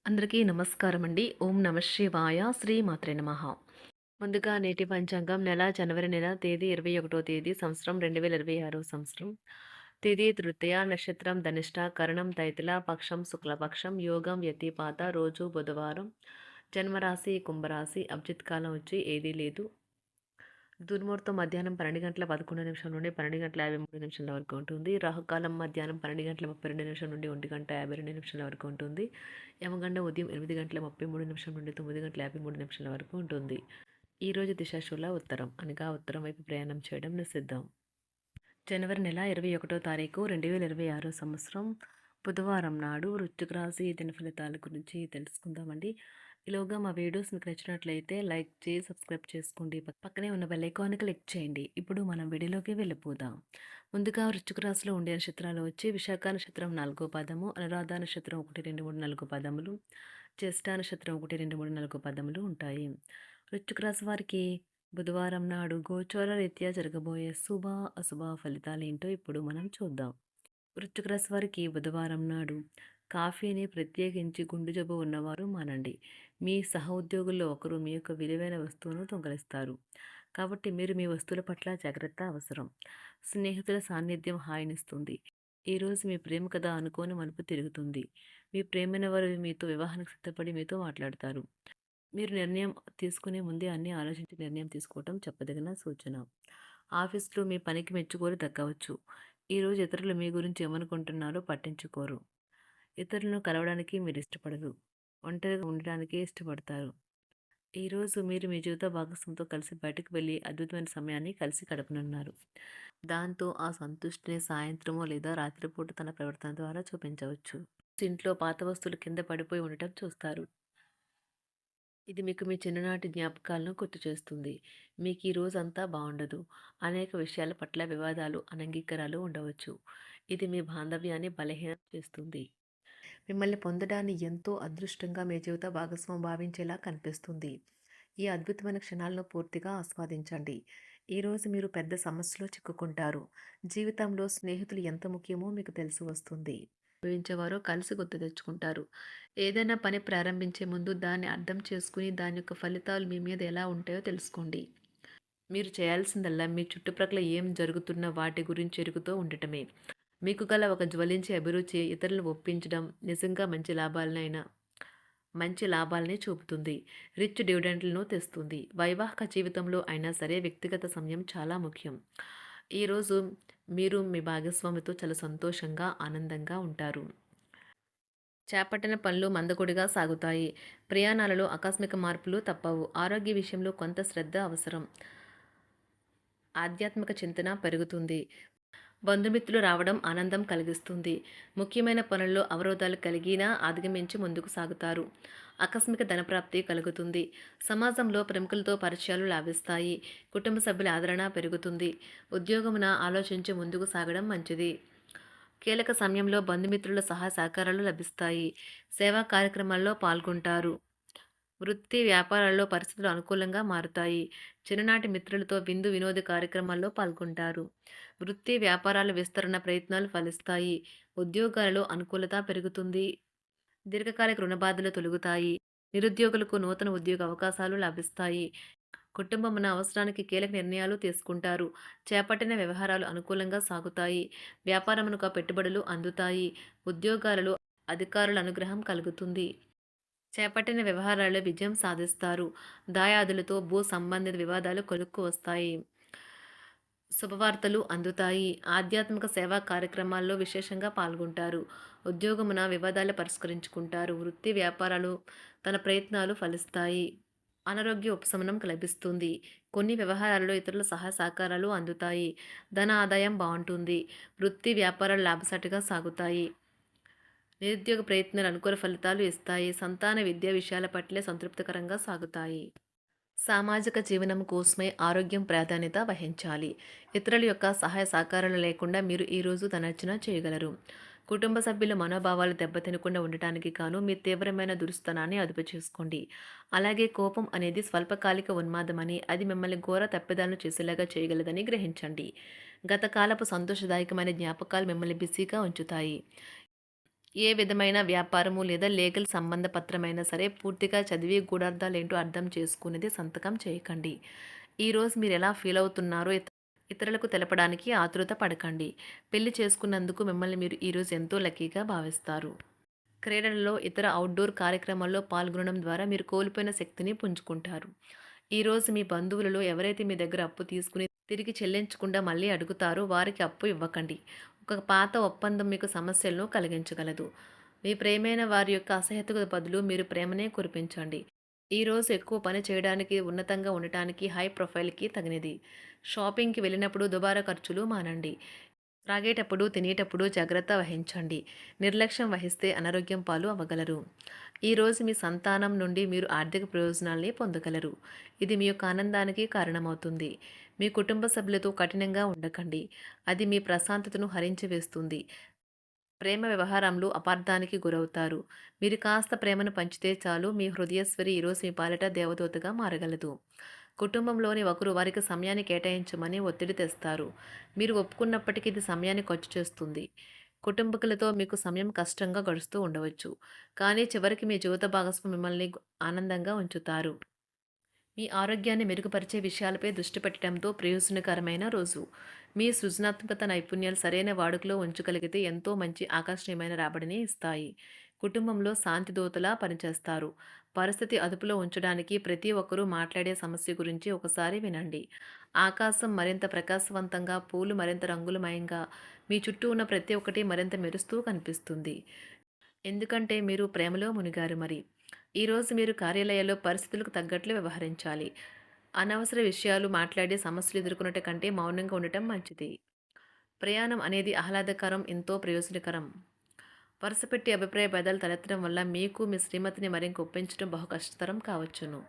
అందరికీ నమస్కారం అండి. ఓం నమ శివాయ. శ్రీమాత్రే నమః. ముందుగా నేటి పంచాంగం జనవరి నెల తేదీ 21వ తేదీ సంవత్సరం 2026 సంవత్సరం. తిథి తృతీయ, నక్షత్రం ధనిష్ట, కరణం తైతుల, పక్షం శుక్లపక్షం, యోగం వ్యతిపాత, రోజు బుధవారం, జన్మరాశి కుంభరాశి, అభిజిత్ కాలం వచ్చి ఏదీ లేదు. దుర్ముహూర్తం మధ్యాహ్నం 12:11 నుండి 12:53 వరకు ఉంటుంది. రాహుకాలం మధ్యాహ్నం 12:32 నుండి 1:52 వరకు ఉంటుంది. యమగండం ఉదయం 8:33 నుండి 9:53 వరకు ఉంటుంది. ఈరోజు దిశాశూల ఉత్తరం అనగా ఉత్తరం వైపు ప్రయాణం చేయడం నిషిద్ధం. జనవరి నెల 21వ తారీఖు 2026 సంవత్సరం బుధవారం నాడు వృశ్చిక రాశి దిన ఫలితాల గురించి తెలుసుకుందామండి. ఈలోగా మా వీడియోస్ మీకు నచ్చినట్లయితే లైక్ చేసి సబ్స్క్రైబ్ చేసుకోండి. పక్కనే ఉన్న బెల్ ఐకాన్ క్లిక్ చేయండి. ఇప్పుడు మనం వీడియోలోకి వెళ్ళిపోదాం. ముందుగా వృశ్చిక రాశిలో ఉండే నక్షత్రాలు వచ్చి విశాఖ నక్షత్రం 4వ పదము, అనురాధ నక్షత్రం 1, 2, 3, 4 పదములు, జ్యేష్ఠ నక్షత్రం 1, 2, 3, 4 పదములు ఉంటాయి. వృశ్చిక రాశి వారికి బుధవారం నాడు గోచార రీత్యా జరగబోయే శుభ అశుభ ఫలితాలు ఏంటో ఇప్పుడు మనం చూద్దాం. వృశ్చిక రాశి వారికి బుధవారం నాడు కాఫీని ప్రత్యేకించి గుండె జబ్బు ఉన్నవారు మానండి. మీ సహోద్యోగుల్లో ఒకరు మీ యొక్క విలువైన వస్తువును దొంగలిస్తారు. కాబట్టి మీరు మీ వస్తువుల పట్ల జాగ్రత్త అవసరం. స్నేహితుల సాన్నిధ్యం హాయినిస్తుంది. ఈరోజు మీ ప్రేమ కథ అనుకోని మలుపు తిరుగుతుంది. మీ ప్రేమైన వారు మీతో వివాహానికి సిద్ధపడి మీతో మాట్లాడతారు. మీరు నిర్ణయం తీసుకునే ముందే అన్ని ఆలోచించి నిర్ణయం తీసుకోవటం చెప్పదగిన సూచన. ఆఫీస్లో మీ పనికి మెచ్చుకోలు దక్కవచ్చు. ఈరోజు ఇతరులు మీ గురించి ఏమనుకుంటున్నారో పట్టించుకోరు. ఇతరులను కలవడానికి మీరు ఇష్టపడరు. ఒంటరిగా ఉండడానికే ఇష్టపడతారు. ఈరోజు మీరు మీ జీవిత భాగస్వామితో కలిసి బయటకు వెళ్ళి అద్భుతమైన సమయాన్ని కలిసి గడపనున్నారు. దాంతో ఆ సంతృష్టిని సాయంత్రమో లేదా రాత్రిపూట తన ప్రవర్తన ద్వారా చూపించవచ్చు. ఇంట్లో పాత వస్తువులు కింద పడిపోయి ఉండటం చూస్తారు. ఇది మీకు మీ చిన్ననాటి జ్ఞాపకాలను గుర్తు చేస్తుంది. మీకు ఈ రోజంతా బాగుండదు. అనేక విషయాల పట్ల వివాదాలు, అనంగీకారాలు ఉండవచ్చు. ఇది మీ బాంధవ్యాన్ని బలహీనం చేస్తుంది. మిమ్మల్ని పొందడాన్ని ఎంతో అదృష్టంగా మీ జీవిత భాగస్వామి భావించేలా కనిపిస్తుంది. ఈ అద్భుతమైన క్షణాలను పూర్తిగా ఆస్వాదించండి. ఈరోజు మీరు పెద్ద సమస్యలో చిక్కుకుంటారు. జీవితంలో స్నేహితులు ఎంత ముఖ్యమో మీకు తెలిసి వస్తుంది. భావించేవారో కలిసి గుర్తు తెచ్చుకుంటారు. ఏదైనా పని ప్రారంభించే ముందు దాన్ని అర్థం చేసుకుని దాని యొక్క ఫలితాలు మీ మీద ఎలా ఉంటాయో తెలుసుకోండి. మీరు చేయాల్సిందల్లా మీ చుట్టుప్రక్కల ఏం జరుగుతున్న వాటి గురించి ఎరుగుతూ ఉండటమే. మీకు గల ఒక జ్వలించే అభిరుచి ఇతరులను ఒప్పించడం నిజంగా మంచి లాభాలనే చూపుతుంది. రిచ్ డివిడెంట్లను తెస్తుంది. వైవాహిక జీవితంలో అయినా సరే వ్యక్తిగత సమయం చాలా ముఖ్యం. ఈరోజు మీరు మీ భాగస్వామితో చాలా సంతోషంగా ఆనందంగా ఉంటారు. చేపట్టిన పనులు మందకొడిగా సాగుతాయి. ప్రయాణాలలో ఆకస్మిక మార్పులు తప్పవు. ఆరోగ్య విషయంలో కొంత శ్రద్ధ అవసరం. ఆధ్యాత్మిక చింతన పెరుగుతుంది. బంధుమిత్రులు రావడం ఆనందం కలిగిస్తుంది. ముఖ్యమైన పనుల్లో అవరోధాలు కలిగినా అధిగమించి ముందుకు సాగుతారు. ఆకస్మిక ధనప్రాప్తి కలుగుతుంది. సమాజంలో ప్రముఖులతో పరిచయాలు లాభిస్తాయి. కుటుంబ సభ్యుల ఆదరణ పెరుగుతుంది. ఉద్యోగమున ఆలోచించి ముందుకు సాగడం మంచిది. కీలక సమయంలో బంధుమిత్రుల సహాయ సహకారాలు లభిస్తాయి. సేవా కార్యక్రమాల్లో పాల్గొంటారు. వృత్తి వ్యాపారాల్లో పరిస్థితులు అనుకూలంగా మారుతాయి. చిన్ననాటి మిత్రులతో విందు వినోద కార్యక్రమాల్లో పాల్గొంటారు. వృత్తి వ్యాపారాల విస్తరణ ప్రయత్నాలు ఫలిస్తాయి. ఉద్యోగాలలో అనుకూలత పెరుగుతుంది. దీర్ఘకాలిక రుణ బాధలు తొలగుతాయి. నిరుద్యోగులకు నూతన ఉద్యోగ అవకాశాలు లభిస్తాయి. కుటుంబమున అవసరానికి కీలక నిర్ణయాలు తీసుకుంటారు. చేపట్టిన వ్యవహారాలు అనుకూలంగా సాగుతాయి. వ్యాపారమునకు పెట్టుబడులు అందుతాయి. ఉద్యోగాలలో అధికారుల అనుగ్రహం కలుగుతుంది. చేపట్టిన వ్యవహారాల్లో విజయం సాధిస్తారు. దాయాదులతో భూ సంబంధిత వివాదాలు కొలుక్కు వస్తాయి. శుభవార్తలు అందుతాయి. ఆధ్యాత్మిక సేవా కార్యక్రమాల్లో విశేషంగా పాల్గొంటారు. ఉద్యోగమున వివాదాలు పరిష్కరించుకుంటారు. వృత్తి వ్యాపారాలు తన ప్రయత్నాలు ఫలిస్తాయి. అనారోగ్య ఉపశమనం లభిస్తుంది. కొన్ని వ్యవహారాల్లో ఇతరుల సహాయ సహకారాలు అందుతాయి. ధన ఆదాయం బాగుంటుంది. వృత్తి వ్యాపారాలు లాభసాటిగా సాగుతాయి. నిరుద్యోగ ప్రయత్నాలు అనుకూల ఫలితాలు ఇస్తాయి. సంతాన విద్యా విషయాల పట్లే సంతృప్తికరంగా సాగుతాయి. సామాజిక జీవనం కోసమే ఆరోగ్యం ప్రాధాన్యత వహించాలి. ఇతరుల యొక్క సహాయ సహకారాలు లేకుండా మీరు ఈరోజు తనర్చన చేయగలరు. కుటుంబ సభ్యుల మనోభావాలు దెబ్బతినకుండా ఉండటానికి గాను మీ తీవ్రమైన దురుస్తనాన్ని అదుపు చేసుకోండి. అలాగే కోపం అనేది స్వల్పకాలిక ఉన్మాదమని, అది మిమ్మల్ని ఘోర తప్పిదాలను చేసేలాగా చేయగలదని గ్రహించండి. గత కాలపు సంతోషదాయకమైన జ్ఞాపకాలు మిమ్మల్ని బిజీగా ఉంచుతాయి. ఏ విధమైన వ్యాపారము లేదా లీగల్ సంబంధ పత్రమైనా సరే పూర్తిగా చదివి గూఢార్థాలేంటో అర్థం చేసుకునేది సంతకం చేయకండి. ఈరోజు మీరెలా ఫీల్ అవుతున్నారో ఇతరులకు తెలపడానికి ఆతృత పడకండి. పెళ్లి చేసుకున్నందుకు మిమ్మల్ని మీరు ఈరోజు ఎంతో లక్కీగా భావిస్తారు. క్రీడలలో ఇతర అవుట్‌డోర్ కార్యక్రమాల్లో పాల్గొనడం ద్వారా మీరు కోల్పోయిన శక్తిని పుంజుకుంటారు. ఈరోజు మీ బంధువులలో ఎవరైతే మీ దగ్గర అప్పు తీసుకుని తిరిగి చెల్లించకుండా మళ్ళీ అడుగుతారో వారికి అప్పు ఇవ్వకండి. ఒక పాత ఒప్పందం మీకు సమస్యలను కలిగించగలదు. మీ ప్రియమైన వారి యొక్క అసహ్యతకు బదులు మీరు ప్రేమనే కురిపించండి. ఈరోజు ఎక్కువ పని చేయడానికి, ఉన్నతంగా ఉండటానికి, హై ప్రొఫైల్‌కి తగినది. షాపింగ్‌కి వెళ్ళినప్పుడు దుబారా ఖర్చులు మానండి. త్రాగేటప్పుడు, తినేటప్పుడు జాగ్రత్త వహించండి. నిర్లక్ష్యం వహిస్తే అనారోగ్యం పాలు అవ్వగలరు. ఈరోజు మీ సంతానం నుండి మీరు ఆర్థిక ప్రయోజనాల్ని పొందగలరు. ఇది మీ యొక్క ఆనందానికి కారణమవుతుంది. మీ కుటుంబ సభ్యులతో కఠినంగా ఉండకండి. అది మీ ప్రశాంతతను హరించి వేస్తుంది. ప్రేమ వ్యవహారంలో అపార్థానికి గురవుతారు. మీరు కాస్త ప్రేమను పంచితే చాలు మీ హృదయస్వరి ఈరోజు మీ పాలిట దేవదూతగా మారగలదు. కుటుంబంలోని ఒకరు వారికి సమయాన్ని కేటాయించమని ఒత్తిడి తెస్తారు. మీరు ఒప్పుకున్నప్పటికీ ఇది సమయాన్ని ఖర్చు చేస్తుంది. కుటుంబకులతో మీకు సమయం కష్టంగా గడుస్తూ ఉండవచ్చు. కానీ చివరికి మీ జీవిత భాగస్వామి మిమ్మల్ని ఆనందంగా ఉంచుతారు. మీ ఆరోగ్యాన్ని మెరుగుపరిచే విషయాలపై దృష్టి పెట్టడంతో ప్రయోజనకరమైన రోజు. మీ సృజనాత్మకత నైపుణ్యాలు సరైన వాడుకలో ఉంచగలిగితే ఎంతో మంచి ఆకర్షణీయమైన రాబడిని ఇస్తాయి. కుటుంబంలో శాంతి దూతలా పనిచేస్తారు. పరిస్థితి అదుపులో ఉంచడానికి ప్రతి ఒక్కరూ మాట్లాడే సమస్య గురించి ఒకసారి వినండి. ఆకాశం మరింత ప్రకాశవంతంగా, పూలు మరింత రంగులమయంగా, మీ చుట్టూ ఉన్న ప్రతి ఒక్కటి మరింత మెరుస్తూ కనిపిస్తుంది. ఎందుకంటే మీరు ప్రేమలో మునిగారు మరి. ఈరోజు మీరు కార్యాలయాల్లో పరిస్థితులకు తగ్గట్లు వ్యవహరించాలి. అనవసర విషయాలు మాట్లాడి సమస్యలు ఎదుర్కొనట కంటే మౌనంగా ఉండటం మంచిది. ప్రయాణం అనేది ఆహ్లాదకరం, ఎంతో ప్రయోజనకరం. వరుసపెట్టి అభిప్రాయ భేదాలు తలెత్తడం వల్ల మీకు మీ శ్రీమతిని మరింక ఒప్పించడం బహు కష్టతరం కావచ్చును.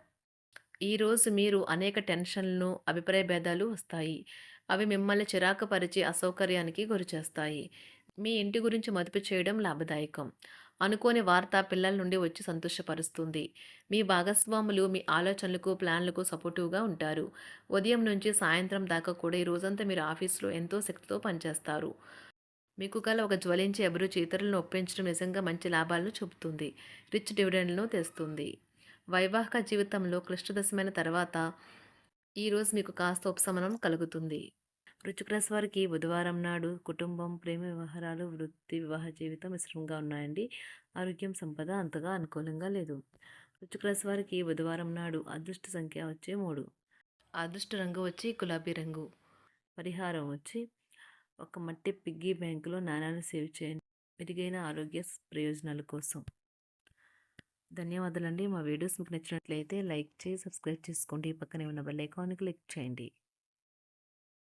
ఈరోజు మీరు అనేక టెన్షన్లను, అభిప్రాయ భేదాలు వస్తాయి. అవి మిమ్మల్ని చిరాకు పరిచి అసౌకర్యానికి గురిచేస్తాయి. మీ ఇంటి గురించి మదుపు చేయడం లాభదాయకం. అనుకోని వార్త పిల్లల నుండి వచ్చి సంతోషపరుస్తుంది. మీ భాగస్వాములు మీ ఆలోచనలకు, ప్లాన్లకు సపోర్టివ్‌గా ఉంటారు. ఉదయం నుంచి సాయంత్రం దాకా కూడా ఈ రోజంతా మీరు ఆఫీస్‌లో ఎంతో శక్తితో పనిచేస్తారు. మీకు గల ఒక జ్వలించే అభిరుచి ఇతరులను ఒప్పించడం నిజంగా మంచి లాభాలను చూపుతుంది. రిచ్ డివిడెండ్‌లను తెస్తుంది. వైవాహిక జీవితంలో క్లిష్టదశమైన తర్వాత ఈరోజు మీకు కాస్త ఉపశమనం కలుగుతుంది. వృశ్చిక రాశి వారికి బుధవారం నాడు కుటుంబం, ప్రేమ వ్యవహారాలు, వృత్తి, వివాహ జీవితం మిశ్రమంగా ఉన్నాయండి. ఆరోగ్యం, సంపద అంతగా అనుకూలంగా లేదు. వృశ్చిక రాశి వారికి బుధవారం నాడు అదృష్ట సంఖ్య వచ్చి 3. అదృష్ట రంగు వచ్చి గులాబీ రంగు. పరిహారం వచ్చి ఒక మట్టి పిగ్గీ బ్యాంకులో నాణాలు సేవ్ చేయండి. మెరుగైన ఆరోగ్య ప్రయోజనాల కోసం. ధన్యవాదాలండి. మా వీడియోస్ మీకు నచ్చినట్లయితే లైక్ చేసి సబ్స్క్రైబ్ చేసుకోండి. పక్కనే ఉన్న బెల్ ఐకాన్ని క్లిక్ చేయండి.